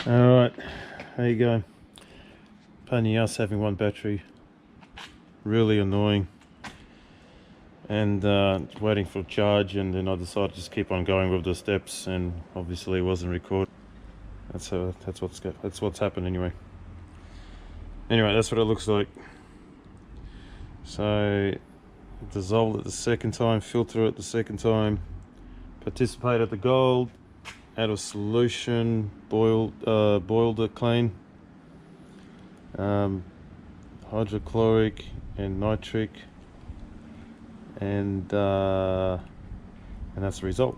Alright, there you go. Pain in the ass having one battery. Really annoying. And waiting for charge, and then I decided to just keep on going with the steps, and obviously it wasn't recorded. That's what's happened anyway. Anyway, that's what it looks like. So dissolved it the second time, filter it the second time, participate at the gold, add a solution, boiled it clean, hydrochloric and nitric, and that's the result.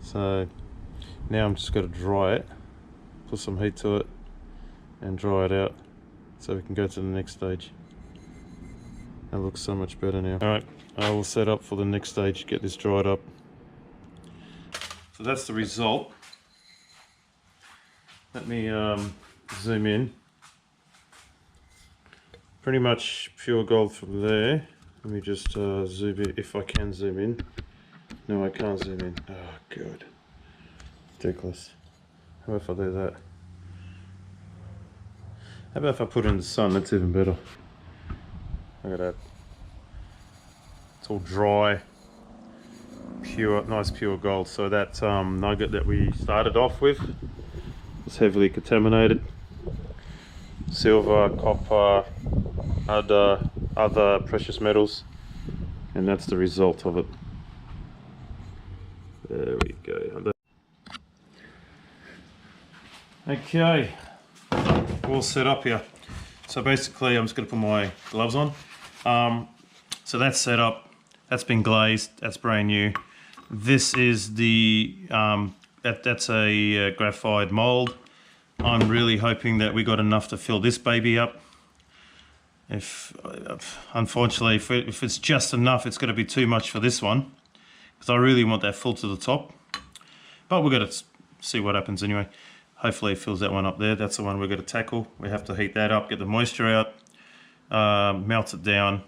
So now I'm just going to dry it, put some heat to it and dry it out so we can go to the next stage. That looks so much better now. Alright, I will set up for the next stage, get this dried up. So that's the result. Let me zoom in. Pretty much pure gold from there. Let me just zoom in, if I can zoom in. No, I can't zoom in. Oh god, ridiculous. How about if I do that? How about if I put it in the sun? That's even better. Look at that. It's all dry, pure, nice pure gold. So that nugget that we started off with was heavily contaminated. Silver, copper, other precious metals, and that's the result of it. There we go. Okay, all set up here. So basically I'm just going to put my gloves on. So that's set up, that's been glazed, that's brand new. This is the that's a graphite mold. I'm really hoping that we got enough to fill this baby up. Unfortunately, if it's just enough, it's going to be too much for this one, because I really want that full to the top. But we're going to see what happens anyway. Hopefully it fills that one up there. That's the one we're going to tackle. We have to heat that up, get the moisture out, melt it down,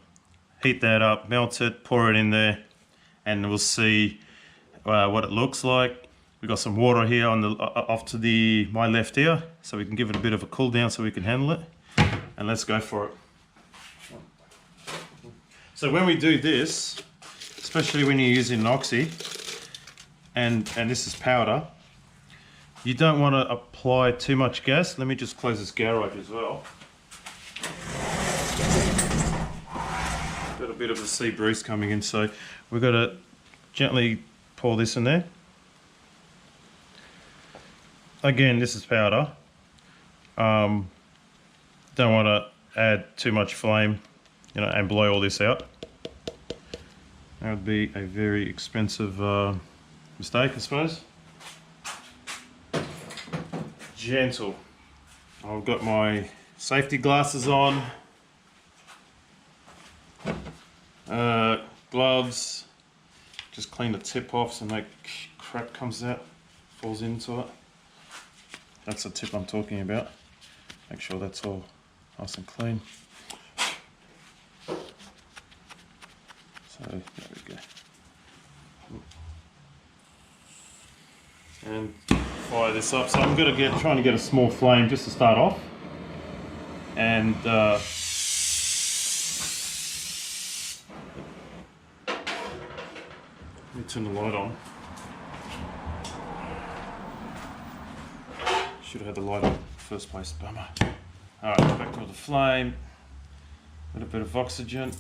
heat that up, melt it, pour it in there, and we'll see what it looks like. We've got some water here on the off to my left here, so we can give it a bit of a cool down so we can handle it. And let's go for it. So when we do this, especially when you're using oxy, and this is powder, you don't want to apply too much gas. Let me just close this garage as well. Got a bit of a sea breeze coming in, so we've got to gently pour this in there. Again, this is powder. Don't want to add too much flame, and blow all this out. That would be a very expensive mistake, I suppose. Gentle. I've got my safety glasses on, gloves. Just clean the tip off so no crap comes out, falls into it. That's the tip I'm talking about. Make sure that's all nice and clean. So there we go. And fire this up. So I'm going to trying to get a small flame just to start off. And let me turn the light on. Should have had the light on in the first place, bummer. Alright, back to the flame. A little bit of oxygen.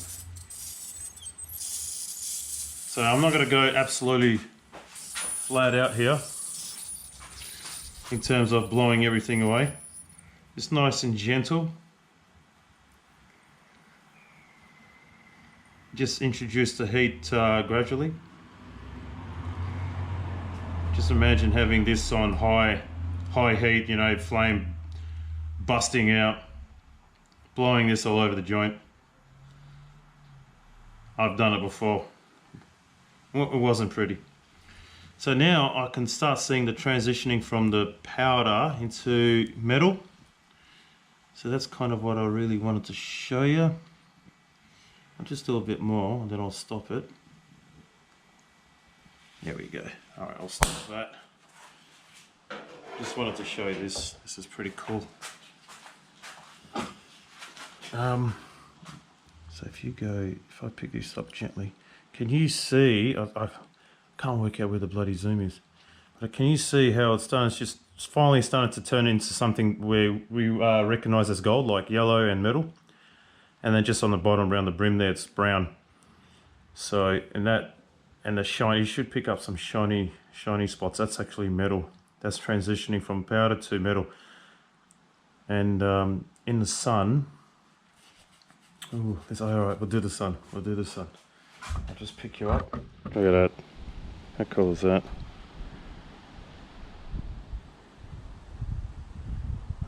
So I'm not going to go absolutely flat out here in terms of blowing everything away. Just nice and gentle. Just introduce the heat gradually. Just imagine having this on high heat, flame busting out, blowing this all over the joint. I've done it before. It wasn't pretty. So now I can start seeing the transitioning from the powder into metal. So that's kind of what I really wanted to show you. I'll just do a bit more and then I'll stop it. There we go. All right, I'll stop that. Just wanted to show you this. This is pretty cool. So if you go, if I pick this up gently, can you see? I can't work out where the bloody zoom is, but can you see how it's done? It's just finally starting to turn into something where we recognize as gold, like yellow and metal. And then just on the bottom around the brim there, it's brown. So and the shiny, you should pick up some shiny spots. That's actually metal. That's transitioning from powder to metal. And in the sun, oh, all right. We'll do the sun. We'll do the sun. I'll just pick you up. Look at that. How cool is that?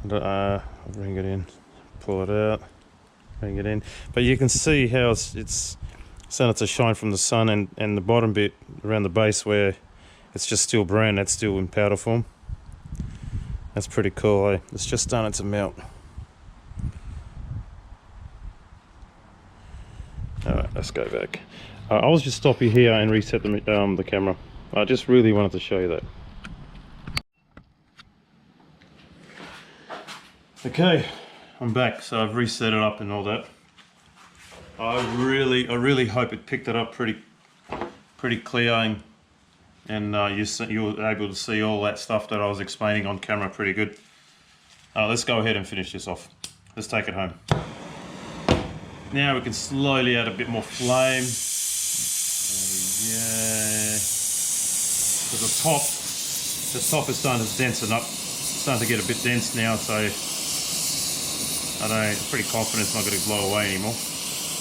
I'll bring it in. Pull it out. Bring it in. But you can see how it's starting to shine from the sun, and the bottom bit around the base where it's just still brown, that's still in powder form. That's pretty cool, eh? It's just starting to melt. Alright, let's go back. I'll just stop you here and reset the camera. I just really wanted to show you that. Okay, I'm back. So I've reset it up and all that. I really hope it picked it up pretty clear, and you were able to see all that stuff that I was explaining on camera pretty good. Let's go ahead and finish this off. Let's take it home. Now we can slowly add a bit more flame. Yeah, because the top is starting to densen up. It's starting to get a bit dense now, so I'm pretty confident it's not going to blow away anymore.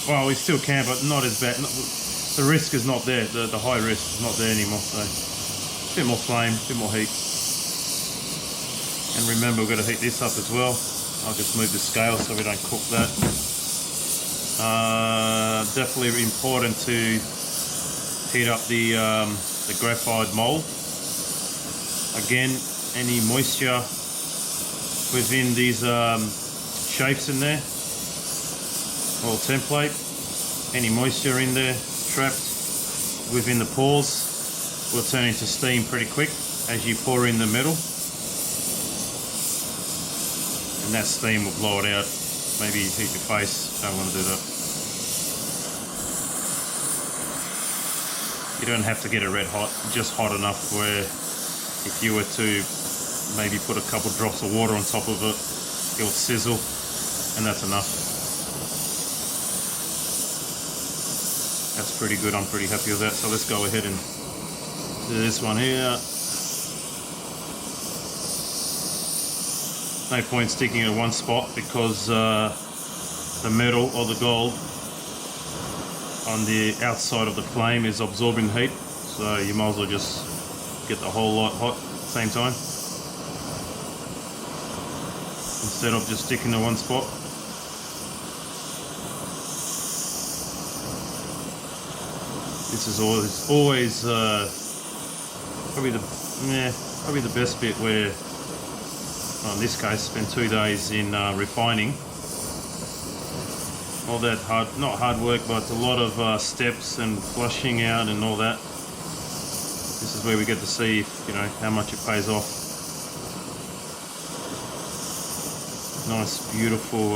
Well, we still can, but not as bad. The risk is not there. The high risk is not there anymore. So a bit more flame, a bit more heat. And remember, we've got to heat this up as well. I'll just move the scale so we don't cook that. Definitely important to heat up the graphite mold. Again, any moisture within these shapes in there, or template, any moisture in there trapped within the pores will turn into steam pretty quick as you pour in the metal, and that steam will blow it out. Maybe heat your face, don't want to do that. You don't have to get it red hot, just hot enough where if you were to maybe put a couple drops of water on top of it, it'll sizzle, and that's enough. That's pretty good. I'm pretty happy with that. So let's go ahead and do this one here. No point sticking it in one spot because the metal or the gold on the outside of the flame is absorbing heat, so you might as well just get the whole lot hot at the same time instead of just sticking to one spot. This is always probably the best bit, where well, in this case spend 2 days in refining. All that not hard work, but a lot of steps and flushing out and all that. This is where we get to see if, how much it pays off. Nice, beautiful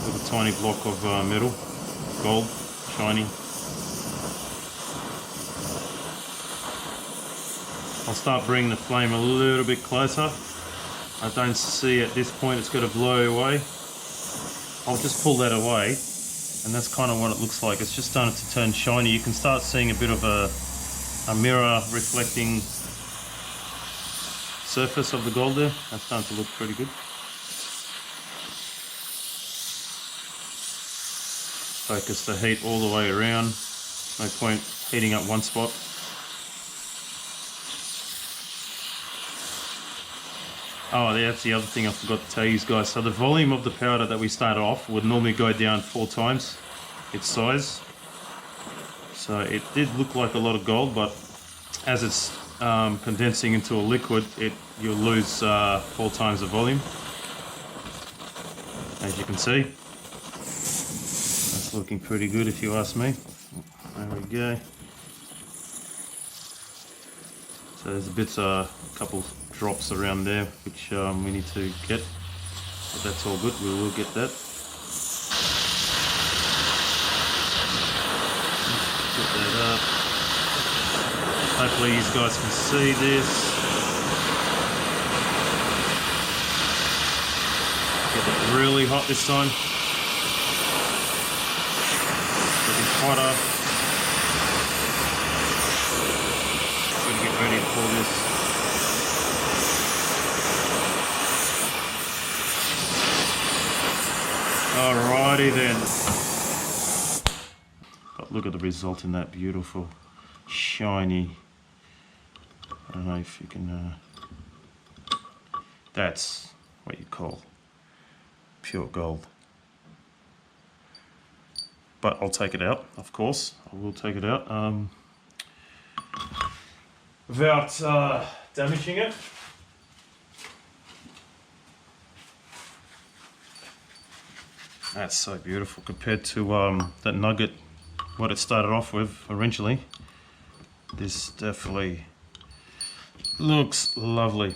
little tiny block of metal, gold, shiny. I'll start bringing the flame a little bit closer. I don't see at this point it's going to blow away. I'll just pull that away, and that's kind of what it looks like. It's just starting to turn shiny. You can start seeing a bit of a mirror reflecting surface of the gold there. That's starting to look pretty good. Focus the heat all the way around. No point heating up one spot. Oh, that's the other thing I forgot to tell you guys. So the volume of the powder that we started off would normally go down 4 times its size. So it did look like a lot of gold, but as it's condensing into a liquid, you'll lose 4 times the volume. As you can see, that's looking pretty good if you ask me. There we go. So there's a bit, a couple drops around there which we need to get, but that's all good. We will get that. Get that up. Hopefully you guys can see this. Get it really hot this time. Getting hotter. Gotta get ready for this. Alrighty then. But look at the result in that beautiful, shiny. I don't know if you can. That's what you call pure gold. But I'll take it out, of course. I will take it out without damaging it. That's so beautiful compared to that nugget, what it started off with originally. This definitely looks lovely.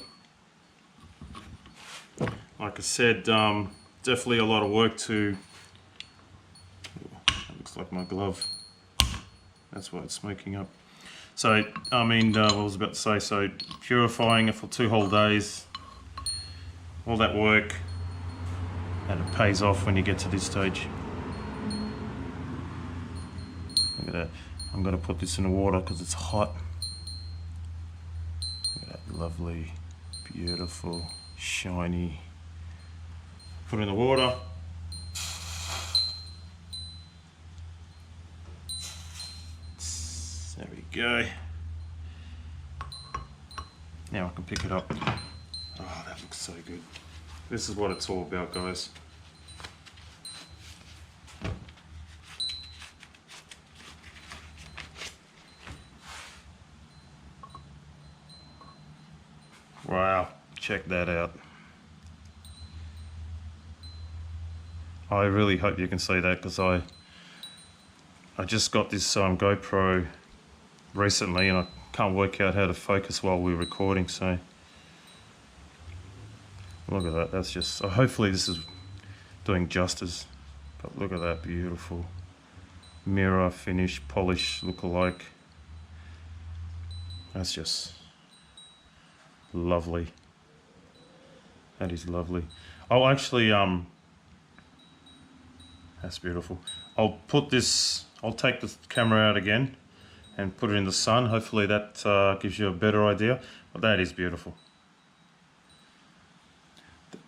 Like I said, definitely a lot of work to. That looks like my glove. That's why it's smoking up. So, I mean, what I was about to say, so purifying it for 2 whole days, all that work, and it pays off when you get to this stage. Look at that. I'm going to put this in the water because it's hot. Look at that lovely, beautiful, shiny. Put it in the water. There we go. Now I can pick it up. Oh, that looks so good. This is what it's all about, guys. Wow, check that out. I really hope you can see that because I just got this GoPro recently and I can't work out how to focus while we're recording, so look at that. That's just, hopefully this is doing justice, but look at that beautiful mirror finish polish look-alike. That's just lovely. That is lovely. I'll actually that's beautiful. I'll take the camera out again and put it in the sun. Hopefully that gives you a better idea. But that is beautiful.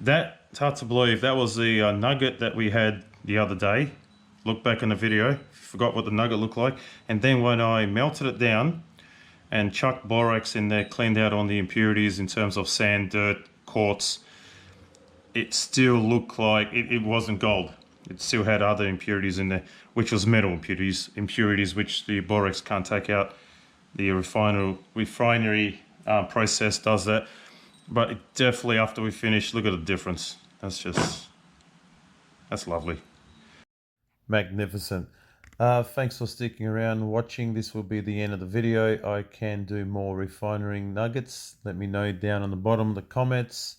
It's hard to believe. That was the nugget that we had the other day. Look back in the video. Forgot what the nugget looked like. And then when I melted it down and chucked borax in there, cleaned out all the impurities in terms of sand, dirt, quartz, it still looked like it wasn't gold. It still had other impurities in there, which was metal impurities which the borax can't take out. The refinery process does that. But it definitely, after we finish, look at the difference. That's lovely. Magnificent. Thanks for sticking around and watching. This will be the end of the video. I can do more refining nuggets. Let me know down on the bottom of the comments.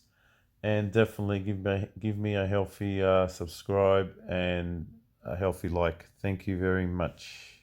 And definitely give me a healthy subscribe and a healthy like. Thank you very much.